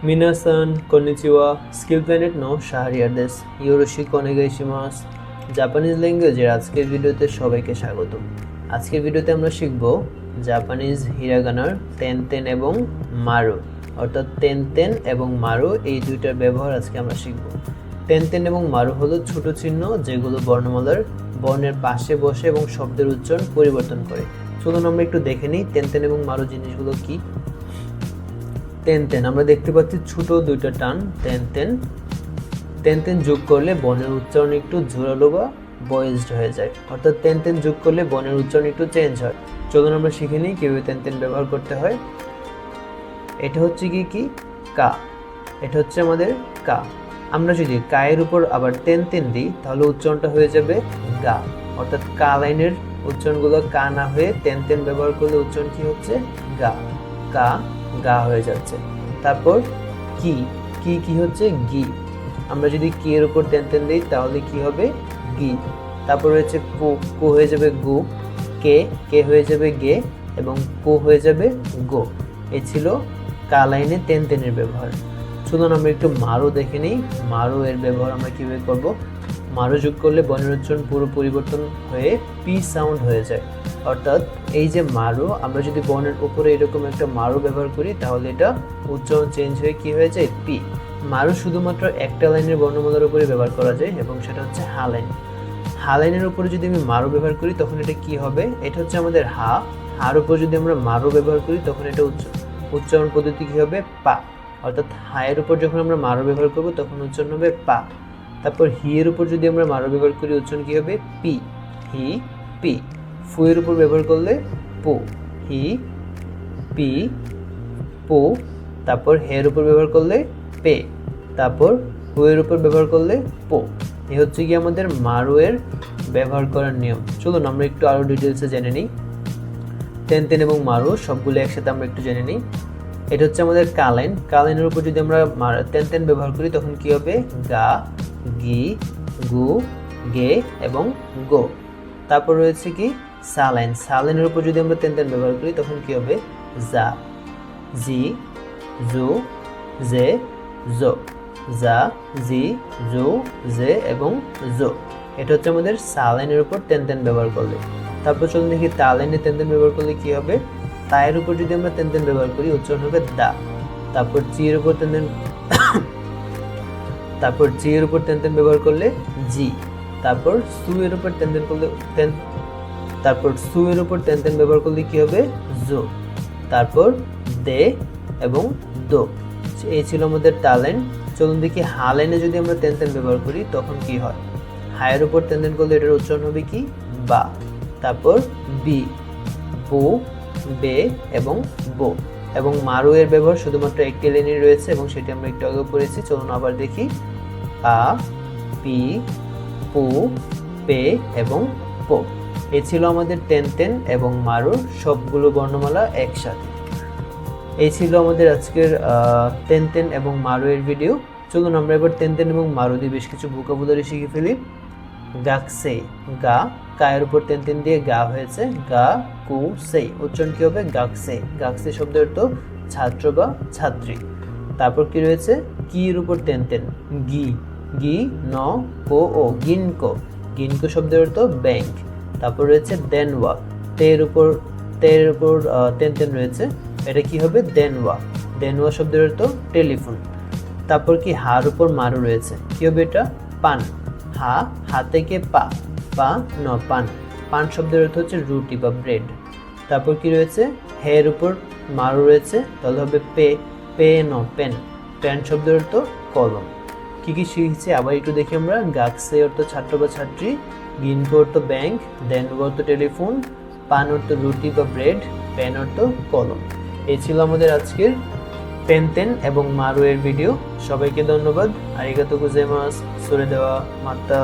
মিনাসান কনিচিওয়া skill planet no Shahriar দেশ ইয়োরোশি কোনেগাইশিমাস Japanese ল্যাঙ্গুয়েজের আজকের ভিডিওতে সবাইকে স্বাগত। আজকের ভিডিওতে আমরা শিখব জাপানিজ হিরাগানার তেনতেন এবং মারু, অর্থাৎ তেনতেন এবং মারু এই দুইটার ব্যবহার আজকে আমরা শিখব। তেনতেন এবং মারু হলো ছোট চিহ্ন যেগুলো বর্ণমালার বর্ণের পাশে বসে এবং শব্দের উচ্চারণ পরিবর্তন করে। চলুন আমরা একটু দেখে নিই তেনতেন এবং মারু জিনিসগুলো কি। তেনতেন আমরা দেখতে পাচ্ছি ছোট দুইটা টান তেনতেন। তেনতেন যোগ করলে বর্ণের উচ্চারণ একটু জোরালো বা ভয়েসড হয়ে যায়, অর্থাৎ তেনতেন যোগ করলে বর্ণের উচ্চারণ একটু চেঞ্জ হয়। চলুন আমরা শিখে নিই কিভাবে তেনতেন ব্যবহার করতে হয়। এটা হচ্ছে কি কা, এটা হচ্ছে আমাদের কা। আমরা যদি কায়ের উপর আবার তেনতেন দিই তাহলে উচ্চারণটা হয়ে যাবে গা, অর্থাৎ কা লাইনের উচ্চারণগুলো কা না হয়ে তেনতেন ব্যবহার করলে উচ্চারণ কি হচ্ছে গা, কা গা হয়ে যাচ্ছে। তারপর কি কি কি হচ্ছে গি, আমরা যদি কি এর উপর তেনতেন দিই তাহলে কি হবে গি। তারপর রয়েছে কো, কো হয়ে যাবে গু, কে কে হয়ে যাবে গে এবং কো হয়ে যাবে গো। এই ছিল কা লাইনে তেনতেনের ব্যবহার। চলুন আমরা একটু মারু দেখে নিই, মারু এর ব্যবহার আমরা কিভাবে করব। মারু যোগ করলে বর্ণের উচ্চারণ পুরো পরিবর্তন হয়ে পি সাউন্ড হয়ে যায়, অর্থাৎ এই যে মারু, আমরা যদি বর্ণের উপরে এরকম একটা মারু ব্যবহার করি তাহলে এটা উচ্চারণ চেঞ্জ হয়ে কি হয়ে যায় পি। মারু শুধুমাত্র একটা লাইনের বর্ণমালার উপরে ব্যবহার করা যায় এবং সেটা হচ্ছে হা লাইন। হা লাইনের উপরে যদি আমি মারু ব্যবহার করি তখন এটা কি হবে, এটা হচ্ছে আমাদের হা, হার উপর যদি আমরা মারু ব্যবহার করি তখন এটা উচ্চারণ পদ্ধতি কি হবে পা, অর্থাৎ হায়ের উপর যখন আমরা মারু ব্যবহার করব তখন উচ্চারণ হবে পা। তারপর হি এর উপর যদি আমরা মারু ব্যবহার করি উচ্চারণ কি হবে পি, হি পি। ফু এর উপর ব্যবহার করলে পো, হি পি পো। তারপর হের উপর ব্যবহার করলে পে, তারপর হু এর উপর ব্যবহার করলে পো। এই হচ্ছে কি আমাদের মারু এর ব্যবহার করার নিয়ম। চলুন আমরা একটু আরো ডিটেলসে জেনে নিই তেনতেন এবং মারু সবগুলো একসাথে আমরা একটু জেনে নিই। এটা হচ্ছে আমাদের কালাইন, কালাইনের উপর যদি আমরা তেনতেন ব্যবহার করি তখন কি হবে গা, গি, গু, গে এবং গো। তারপর রয়েছে কি সালাইন, সালাইনের উপর যদি আমরা তেনতেন ব্যবহার করি তখন কি হবে যা, জি, জু, জে, জো, যা, জি, জু, জে এবং জো। এটা হচ্ছে আমাদের সালাইনের উপর তেনতেন ব্যবহার করলে। তারপর চলুন দেখি তালাইনে তেনতেন ব্যবহার করলে কি হবে। তায়ের উপর যদি আমরা তেনতেন ব্যবহার করি উচ্চারণ হবে দা। তারপর চি এর উপর তেনতেন তারপর জি এর উপর তেনতেন ব্যবহার করলে জি। তারপর সু এর উপর তেনতেন করলে তারপর সু এর উপর তেনতেন ব্যবহার করলে কি হবে জো। তারপর দে এবং দো। এই ছিল আমাদের টালেন। চলুন দেখি হা লাইনে যদি আমরা তেনতেন ব্যবহার করি তখন কি হয়। হায়ের উপর তেনতেন করলে এটার উচ্চারণ হবে কি বা। তারপর বি, বু, বে এবং বো। এবং মারু এর ব্যবহার শুধুমাত্র একটি লাইনে রয়েছে এবং সেটি আমরা একটু আগে পড়েছি। চলুন আবার দেখি পা, পি, পু, পে এবং পো। এই ছিল আমাদের তেনতেন এবং মারু সবগুলো বর্ণমালা একসাথে। এই ছিল আমাদের আজকের তেনতেন এবং মারু এর ভিডিও। চলুন আমরা এবার তেনতেন এবং মারু দিয়ে বেশ কিছু ভোকাবুলারি শিখে ফেলি। গাকসে, গা, কায়ের উপর তেনতেন দিয়ে গা হয়েছে গা কু সেই, উচ্চারণ কি হবে গাকসে। গাকসে শব্দের অর্থ ছাত্র বা ছাত্রী। তারপর কি রয়েছে কি এর উপর তেনতেন গি, গি ন কো ও গিনকো, গিনকো শব্দের অর্থ ব্যাংক। তারপর রয়েছে দেনওয়া, তের উপর তেনতেন রয়েছে, এটা কি হবে দেনওয়া, দেনওয়া শব্দের অর্থ টেলিফোন। তারপর কি হার উপর মারু রয়েছে কি হবে এটা পান, হা, হা থেকে পা, পা ন পান, পান শব্দের অর্থ হচ্ছে রুটি বা ব্রেড। তারপর কি রয়েছে হের উপর মারু রয়েছে তাহলে হবে পে, পে ন পেন, পেন শব্দের অর্থ কলম। কি কি শিখেছি আবার একটু দেখি আমরা। গাকসে অর্থ ছাত্র বা ছাত্রী, গিনকো অর্থ ব্যাংক, দেনওয়া অর্থ টেলিফোন, পান অর্থ রুটি বা ব্রেড, পেন অর্থ কলম। এই ছিল আমাদের আজকের তেনতেন এবং মারু এর ভিডিও। সবাইকে ধন্যবাদ। আরিগাতো গোজাইমাস। সরে দেওয়া মাত্তা।